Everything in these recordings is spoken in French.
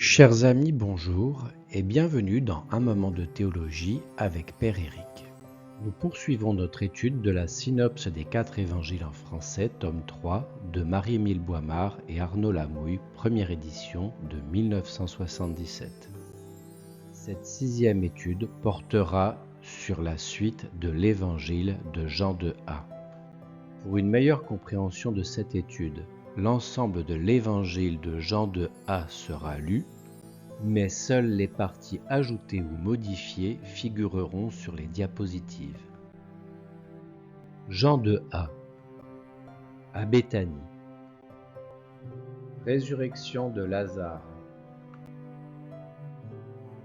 Chers amis, bonjour et bienvenue dans Un moment de théologie avec Père Éric. Nous poursuivons notre étude de la synopse des 4 évangiles en français, tome 3, de Marie-Émile Boimard et Arnaud Lamouille, première édition de 1977. Cette 6e étude portera sur la suite de l'évangile de Jean de A. Pour une meilleure compréhension de cette étude, l'ensemble de l'évangile de Jean de A sera lu, mais seules les parties ajoutées ou modifiées figureront sur les diapositives. Jean de A. À Béthanie. Résurrection de Lazare.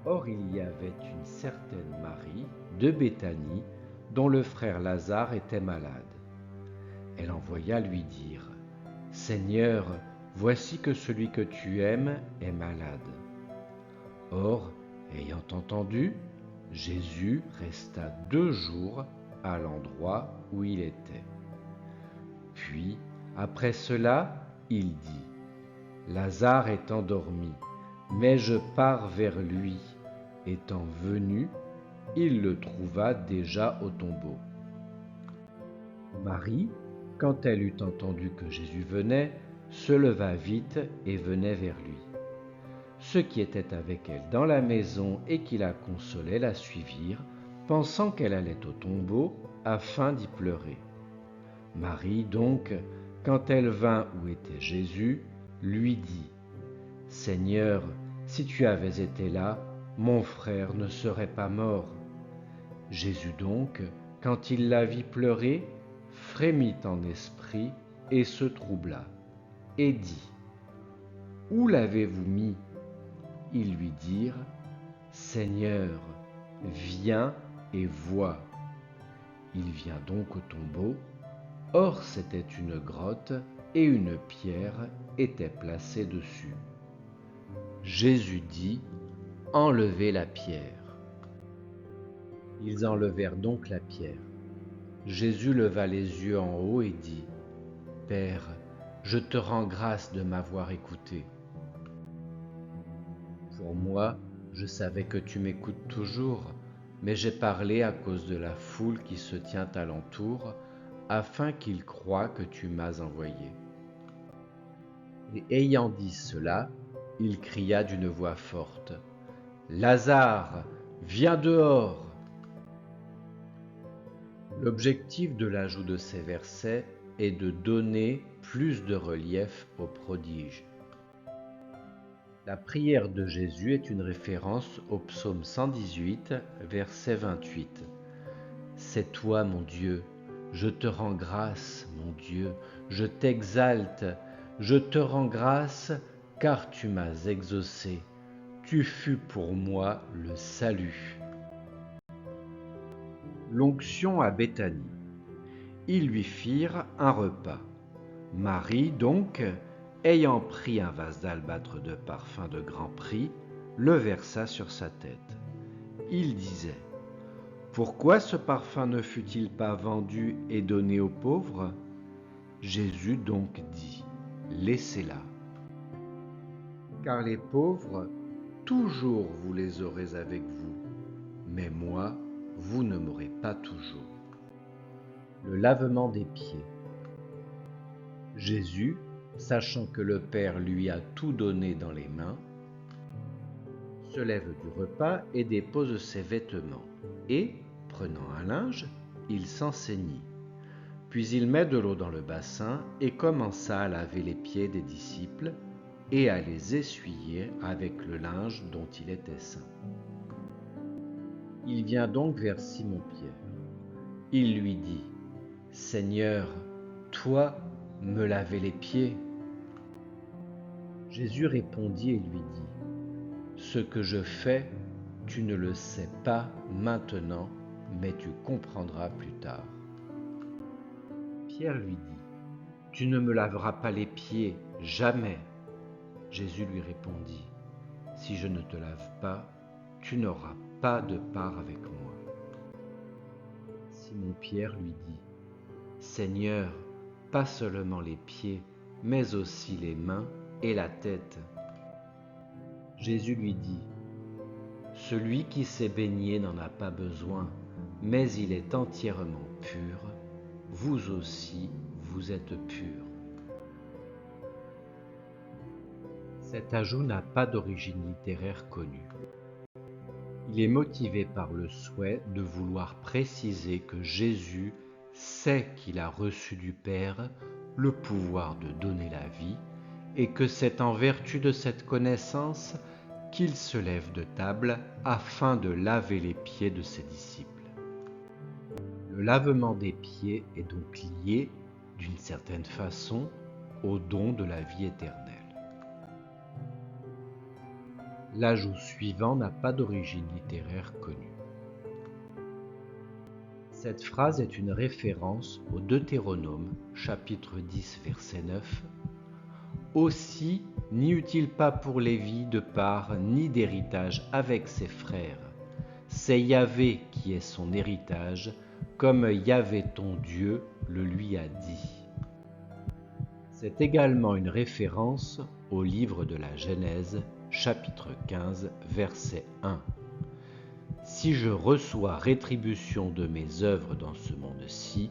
Or il y avait une certaine Marie de Béthanie dont le frère Lazare était malade. Elle envoya lui dire : « Seigneur, voici que celui que tu aimes est malade. » Or, ayant entendu, Jésus resta 2 jours à l'endroit où il était. Puis, après cela, il dit : « Lazare est endormi, mais je pars vers lui. » Étant venu, il le trouva déjà au tombeau. Marie, quand elle eut entendu que Jésus venait, se leva vite et venait vers lui. Ceux qui étaient avec elle dans la maison et qui la consolaient la suivirent, pensant qu'elle allait au tombeau afin d'y pleurer. Marie donc, quand elle vint où était Jésus, lui dit : « Seigneur, si tu avais été là, mon frère ne serait pas mort. » Jésus donc, quand il la vit pleurer, frémit en esprit et se troubla, et dit : « Où l'avez-vous mis ? » Ils lui dirent : « Seigneur, viens et vois. » Il vient donc au tombeau. Or c'était une grotte et une pierre était placée dessus. Jésus dit : « Enlevez la pierre. » Ils enlevèrent donc la pierre. Jésus leva les yeux en haut et dit : « Père, je te rends grâce de m'avoir écouté. Pour moi, je savais que tu m'écoutes toujours, mais j'ai parlé à cause de la foule qui se tient alentour, afin qu'ils croient que tu m'as envoyé. » Et ayant dit cela, il cria d'une voix forte : « Lazare, viens dehors !» L'objectif de l'ajout de ces versets est de donner plus de relief au prodige. La prière de Jésus est une référence au psaume 118, verset 28. « C'est toi, mon Dieu, je te rends grâce, mon Dieu, je t'exalte, je te rends grâce, car tu m'as exaucé. Tu fus pour moi le salut. » L'onction à Béthanie. Ils lui firent un repas. Marie, donc, ayant pris un vase d'albâtre de parfum de grand prix, le versa sur sa tête. Il disait : « Pourquoi ce parfum ne fut-il pas vendu et donné aux pauvres ? » Jésus donc dit : « Laissez-la. Car les pauvres, toujours vous les aurez avec vous, mais moi, vous ne m'aurez pas toujours. » Le lavement des pieds. Jésus, sachant que le Père lui a tout donné dans les mains, se lève du repas et dépose ses vêtements, et, prenant un linge, il s'en ceignit. Puis il met de l'eau dans le bassin et commença à laver les pieds des disciples et à les essuyer avec le linge dont il était ceint. Il vient donc vers Simon-Pierre. Il lui dit : « Seigneur, toi, me laver les pieds ? » Jésus répondit et lui dit : « Ce que je fais, tu ne le sais pas maintenant, mais tu comprendras plus tard. » Pierre lui dit : « Tu ne me laveras pas les pieds, jamais. » Jésus lui répondit : « Si je ne te lave pas, tu n'auras pas de part avec moi. » Simon-Pierre lui dit : « Seigneur, pas seulement les pieds, mais aussi les mains et la tête. » Jésus lui dit, « Celui qui s'est baigné n'en a pas besoin, mais il est entièrement pur. Vous aussi, vous êtes purs. » Cet ajout n'a pas d'origine littéraire connue. Il est motivé par le souhait de vouloir préciser que Jésus sait qu'il a reçu du Père le pouvoir de donner la vie et que c'est en vertu de cette connaissance qu'il se lève de table afin de laver les pieds de ses disciples. Le lavement des pieds est donc lié, d'une certaine façon, au don de la vie éternelle. L'ajout suivant n'a pas d'origine littéraire connue. Cette phrase est une référence au Deutéronome, chapitre 10, verset 9. « Aussi n'y eut-il pas pour Lévi de part ni d'héritage avec ses frères. C'est Yahvé qui est son héritage, comme Yahvé ton Dieu le lui a dit. » C'est également une référence au livre de la Genèse, chapitre 15, verset 1. « Si je reçois rétribution de mes œuvres dans ce monde-ci,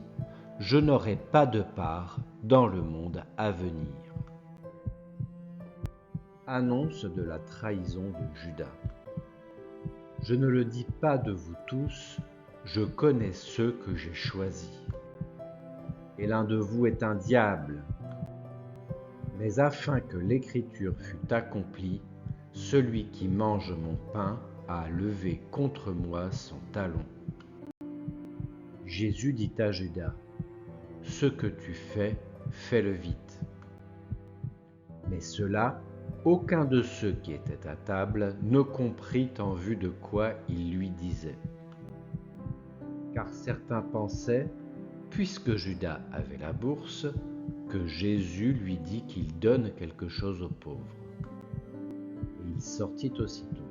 je n'aurai pas de part dans le monde à venir. » Annonce de la trahison de Judas. « Je ne le dis pas de vous tous, je connais ceux que j'ai choisis. Et l'un de vous est un diable. Mais afin que l'écriture fût accomplie, celui qui mange mon pain a levé contre moi son talon. » Jésus dit à Judas, « Ce que tu fais, fais-le vite. » Mais cela, aucun de ceux qui étaient à table ne comprit en vue de quoi il lui disait. Car certains pensaient, puisque Judas avait la bourse, que Jésus lui dit qu'il donne quelque chose aux pauvres. Et il sortit aussitôt.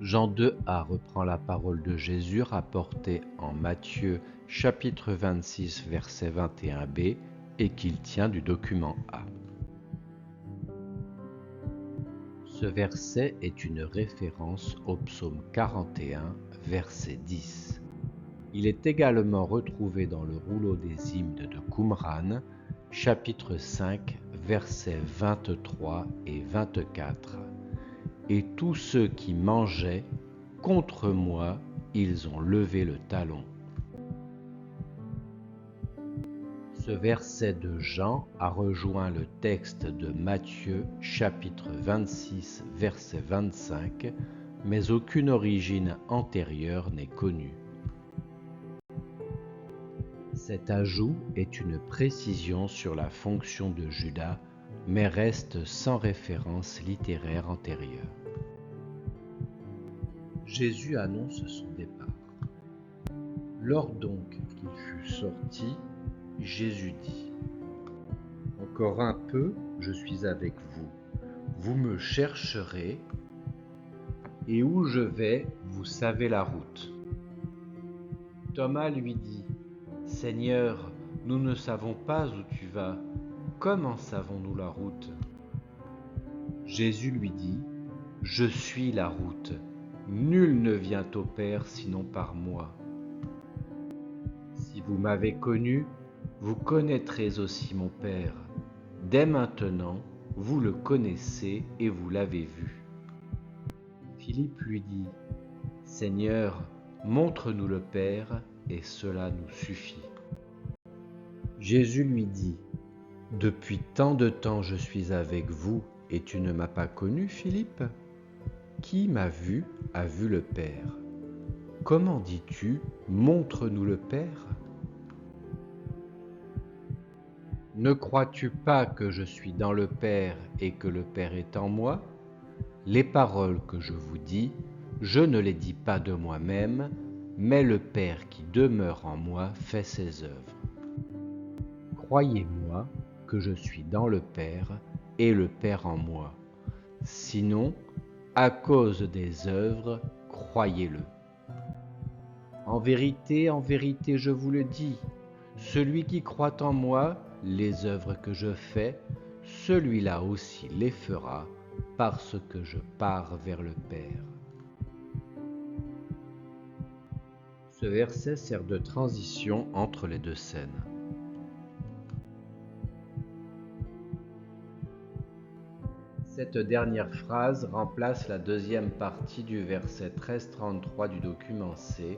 Jean 2a reprend la parole de Jésus rapportée en Matthieu chapitre 26 verset 21b et qu'il tient du document A. Ce verset est une référence au psaume 41 verset 10. Il est également retrouvé dans le rouleau des hymnes de Qumran, chapitre 5, versets 23 et 24. « Et tous ceux qui mangeaient, contre moi, ils ont levé le talon. » Ce verset de Jean a rejoint le texte de Matthieu, chapitre 26, verset 25, mais aucune origine antérieure n'est connue. Cet ajout est une précision sur la fonction de Judas, mais reste sans référence littéraire antérieure. Jésus annonce son départ. Lors donc qu'il fut sorti, Jésus dit, « Encore un peu, je suis avec vous. Vous me chercherez, et où je vais, vous savez la route. » Thomas lui dit, « Seigneur, nous ne savons pas où tu vas. Comment savons-nous la route ?» Jésus lui dit, « Je suis la route. Nul ne vient au Père sinon par moi. Si vous m'avez connu, vous connaîtrez aussi mon Père. Dès maintenant, vous le connaissez et vous l'avez vu. » Philippe lui dit, « Seigneur, montre-nous le Père, et cela nous suffit. » Jésus lui dit, « Depuis tant de temps je suis avec vous, et tu ne m'as pas connu, Philippe ? Qui m'a vu a vu le Père. Comment dis-tu, montre-nous le Père ? Ne crois-tu pas que je suis dans le Père et que le Père est en moi ? Les paroles que je vous dis, je ne les dis pas de moi-même, mais le Père qui demeure en moi fait ses œuvres. Croyez-moi que je suis dans le Père et le Père en moi. Sinon, à cause des œuvres, croyez-le. En vérité, je vous le dis, celui qui croit en moi, les œuvres que je fais, celui-là aussi les fera, parce que je pars vers le Père. Ce verset sert de transition entre les deux scènes. Cette dernière phrase remplace la deuxième partie du verset 13-33 du document C,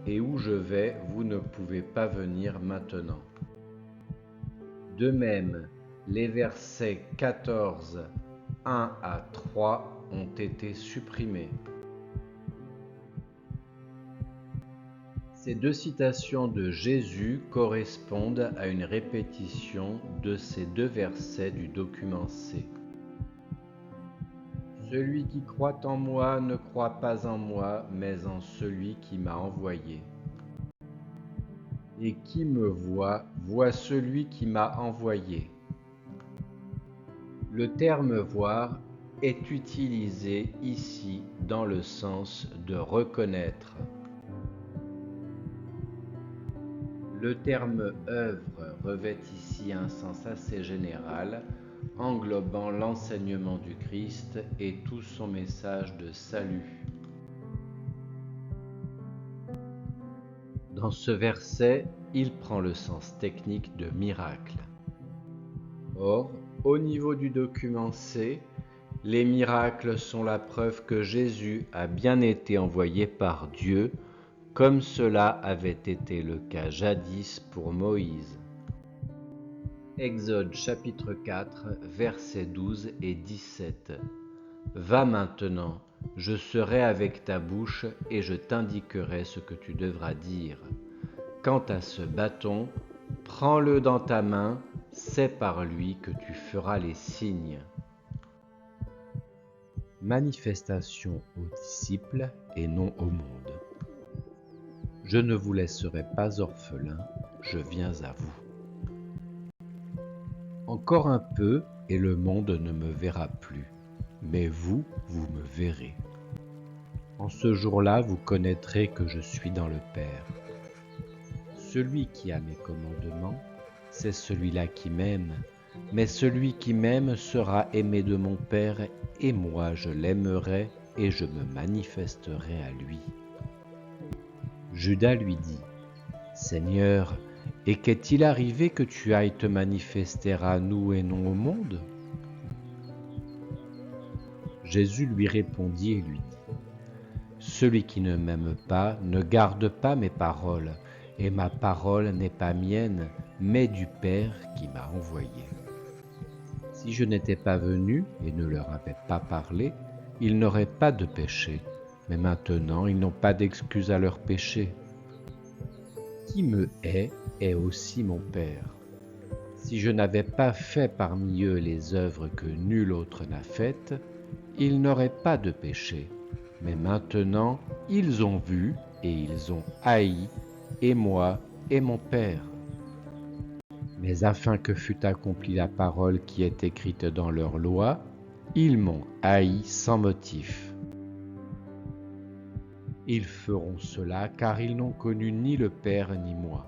et où je vais, vous ne pouvez pas venir maintenant. De même, les versets 14, 1 à 3 ont été supprimés. Ces deux citations de Jésus correspondent à une répétition de ces deux versets du document C. Celui qui croit en moi ne croit pas en moi, mais en celui qui m'a envoyé. Et qui me voit, voit celui qui m'a envoyé. Le terme voir est utilisé ici dans le sens de reconnaître. Le terme œuvre revêt ici un sens assez général, englobant l'enseignement du Christ et tout son message de salut. Dans ce verset, il prend le sens technique de miracle. Or, au niveau du document C, les miracles sont la preuve que Jésus a bien été envoyé par Dieu, comme cela avait été le cas jadis pour Moïse. Exode chapitre 4, versets 12 et 17. Va maintenant, je serai avec ta bouche et je t'indiquerai ce que tu devras dire. Quant à ce bâton, prends-le dans ta main, c'est par lui que tu feras les signes. Manifestation aux disciples et non au monde. Je ne vous laisserai pas orphelins, je viens à vous. Encore un peu et le monde ne me verra plus, mais vous, vous me verrez. En ce jour-là, vous connaîtrez que je suis dans le Père. Celui qui a mes commandements, c'est celui-là qui m'aime, mais celui qui m'aime sera aimé de mon Père, et moi je l'aimerai et je me manifesterai à lui. Judas lui dit, Seigneur, et qu'est-il arrivé que tu ailles te manifester à nous et non au monde? Jésus lui répondit et lui dit, celui qui ne m'aime pas ne garde pas mes paroles, et ma parole n'est pas mienne, mais du Père qui m'a envoyé. Si je n'étais pas venu et ne leur avais pas parlé, ils n'auraient pas de péché, mais maintenant ils n'ont pas d'excuse à leur péché. Qui me hait est aussi mon Père. Si je n'avais pas fait parmi eux les œuvres que nul autre n'a faites, ils n'auraient pas de péché. Mais maintenant, ils ont vu et ils ont haï, et moi et mon Père. Mais afin que fût accomplie la parole qui est écrite dans leur loi, ils m'ont haï sans motif. Ils feront cela car ils n'ont connu ni le Père ni moi.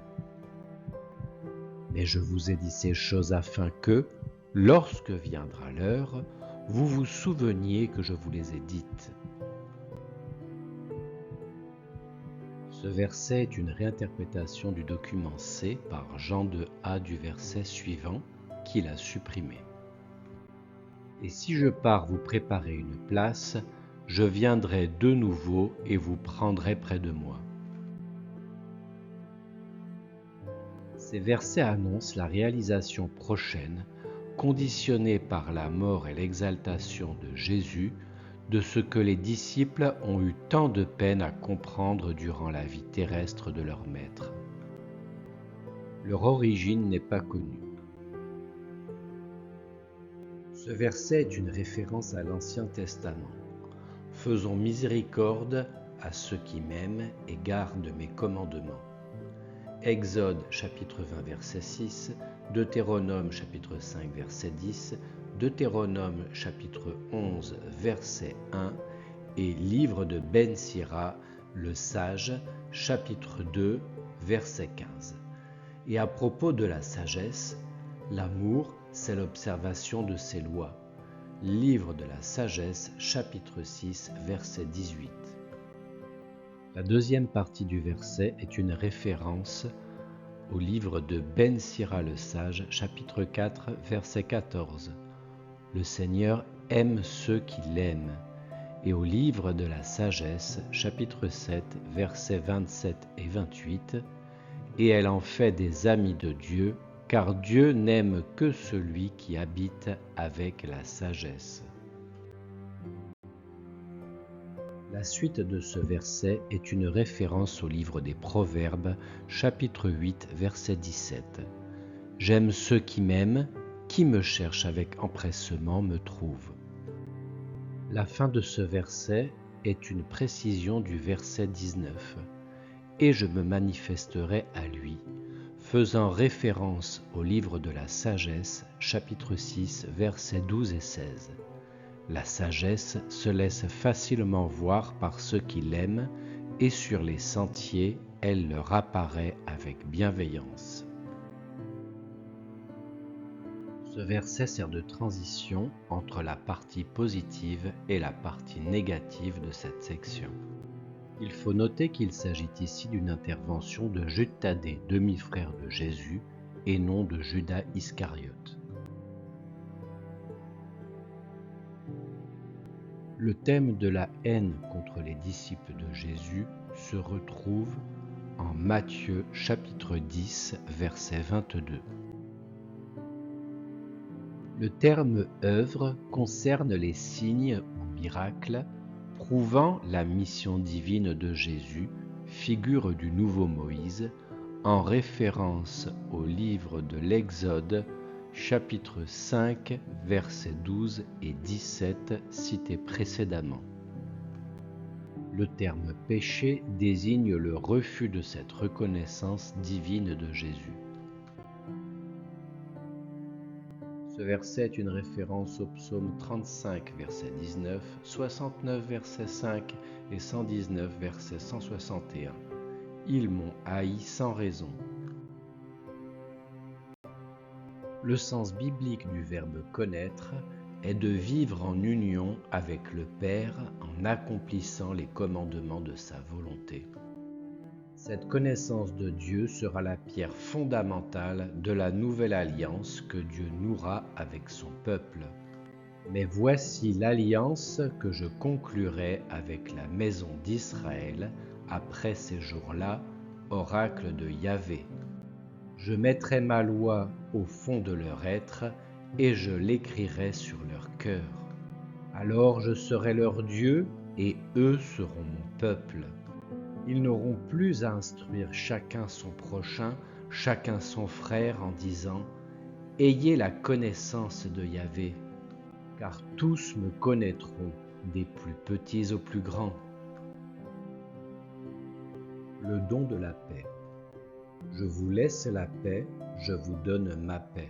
Mais je vous ai dit ces choses afin que, lorsque viendra l'heure, vous vous souveniez que je vous les ai dites. Ce verset est une réinterprétation du document C par Jean de A du verset suivant, qu'il a supprimé. Et si je pars vous préparer une place, je viendrai de nouveau et vous prendrai près de moi. Ces versets annoncent la réalisation prochaine, conditionnée par la mort et l'exaltation de Jésus, de ce que les disciples ont eu tant de peine à comprendre durant la vie terrestre de leur maître. Leur origine n'est pas connue. Ce verset est une référence à l'Ancien Testament. Faisons miséricorde à ceux qui m'aiment et gardent mes commandements. Exode chapitre 20 verset 6, Deutéronome chapitre 5 verset 10, Deutéronome chapitre 11 verset 1 et livre de Ben Sira, le sage, chapitre 2 verset 15. Et à propos de la sagesse, l'amour c'est l'observation de ses lois. Livre de la sagesse, chapitre 6, verset 18. La deuxième partie du verset est une référence au livre de Ben Sira le Sage, chapitre 4, verset 14. Le Seigneur aime ceux qui l'aiment. Et au livre de la sagesse, chapitre 7, versets 27 et 28. Et elle en fait des amis de Dieu, car Dieu n'aime que celui qui habite avec la sagesse. La suite de ce verset est une référence au livre des Proverbes, chapitre 8, verset 17. « J'aime ceux qui m'aiment, qui me cherchent avec empressement me trouvent. » La fin de ce verset est une précision du verset 19. « Et je me manifesterai à lui », faisant référence au livre de la sagesse, chapitre 6, versets 12 et 16. La sagesse se laisse facilement voir par ceux qui l'aiment et sur les sentiers, elle leur apparaît avec bienveillance. Ce verset sert de transition entre la partie positive et la partie négative de cette section. Il faut noter qu'il s'agit ici d'une intervention de Jude Thaddée, demi-frère de Jésus, et non de Judas Iscariote. Le thème de la haine contre les disciples de Jésus se retrouve en Matthieu chapitre 10, verset 22. Le terme « œuvre » concerne les signes ou miracles prouvant la mission divine de Jésus, figure du nouveau Moïse, en référence au livre de l'Exode, chapitre 5, versets 12 et 17 cités précédemment. Le terme « péché » désigne le refus de cette reconnaissance divine de Jésus. Ce verset est une référence au psaume 35, verset 19, 69, verset 5 et 119, verset 161. Ils m'ont haï sans raison. Le sens biblique du verbe connaître est de vivre en union avec le Père en accomplissant les commandements de sa volonté. Cette connaissance de Dieu sera la pierre fondamentale de la nouvelle alliance que Dieu nouera avec son peuple. Mais voici l'alliance que je conclurai avec la maison d'Israël après ces jours-là, oracle de Yahvé. Je mettrai ma loi au fond de leur être et je l'écrirai sur leur cœur. Alors je serai leur Dieu et eux seront mon peuple. Ils n'auront plus à instruire chacun son prochain, chacun son frère en disant « Ayez la connaissance de Yahvé, car tous me connaîtront, des plus petits aux plus grands. » Le don de la paix. Je vous laisse la paix, je vous donne ma paix.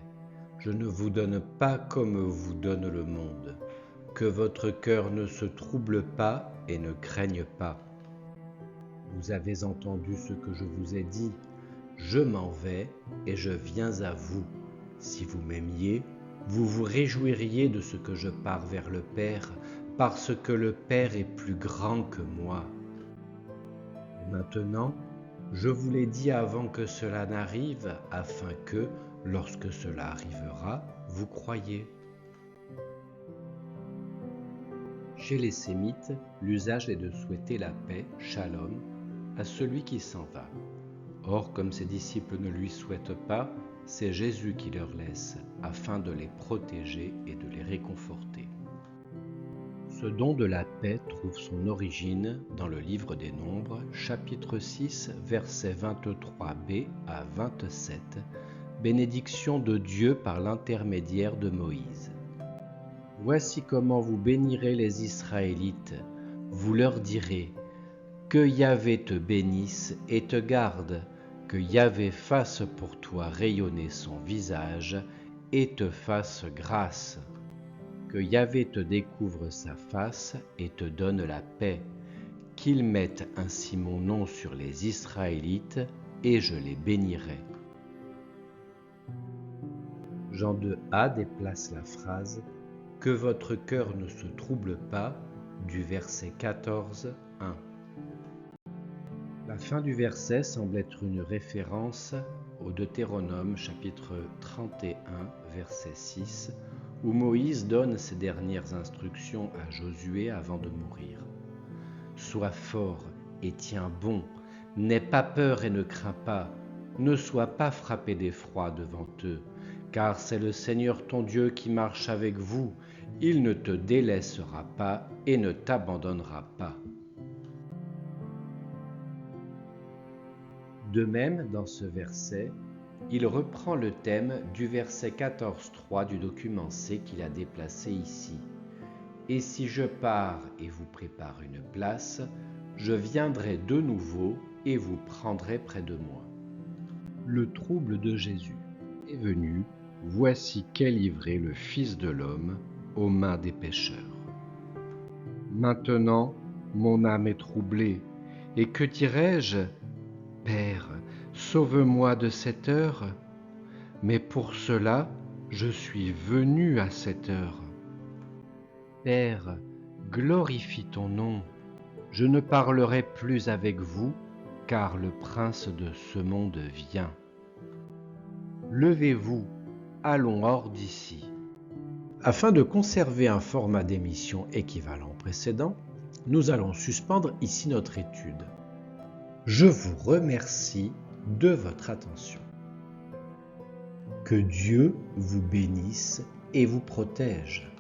Je ne vous donne pas comme vous donne le monde. Que votre cœur ne se trouble pas et ne craigne pas. Vous avez entendu ce que je vous ai dit. Je m'en vais et je viens à vous. Si vous m'aimiez, vous vous réjouiriez de ce que je pars vers le Père, parce que le Père est plus grand que moi. Et maintenant, je vous l'ai dit avant que cela n'arrive, afin que, lorsque cela arrivera, vous croyiez. Chez les Sémites, l'usage est de souhaiter la paix, shalom, à celui qui s'en va. Or, comme ses disciples ne lui souhaitent pas, c'est Jésus qui leur laisse, afin de les protéger et de les réconforter. Ce don de la paix trouve son origine dans le livre des Nombres, chapitre 6, versets 23b à 27, bénédiction de Dieu par l'intermédiaire de Moïse. Voici comment vous bénirez les Israélites. Vous leur direz « Que Yahvé te bénisse et te garde, que Yahvé fasse pour toi rayonner son visage et te fasse grâce. Que Yahvé te découvre sa face et te donne la paix. Qu'il mette ainsi mon nom sur les Israélites et je les bénirai. » Jean 2a déplace la phrase « Que votre cœur ne se trouble pas » du verset 14, 1. La fin du verset semble être une référence au Deutéronome chapitre 31, verset 6, où Moïse donne ses dernières instructions à Josué avant de mourir. « Sois fort et tiens bon, n'aie pas peur et ne crains pas, ne sois pas frappé d'effroi devant eux, car c'est le Seigneur ton Dieu qui marche avec vous, il ne te délaissera pas et ne t'abandonnera pas. » De même, dans ce verset, il reprend le thème du verset 14.3 du document C qu'il a déplacé ici. « Et si je pars et vous prépare une place, je viendrai de nouveau et vous prendrai près de moi. » Le trouble de Jésus est venu, voici qu'est livré le Fils de l'homme aux mains des pécheurs. Maintenant, mon âme est troublée, et que dirai-je ? Père, sauve-moi de cette heure, mais pour cela, je suis venu à cette heure. Père, glorifie ton nom, je ne parlerai plus avec vous, car le prince de ce monde vient. Levez-vous, allons hors d'ici. Afin de conserver un format d'émission équivalent au précédent, nous allons suspendre ici notre étude. Je vous remercie de votre attention. Que Dieu vous bénisse et vous protège.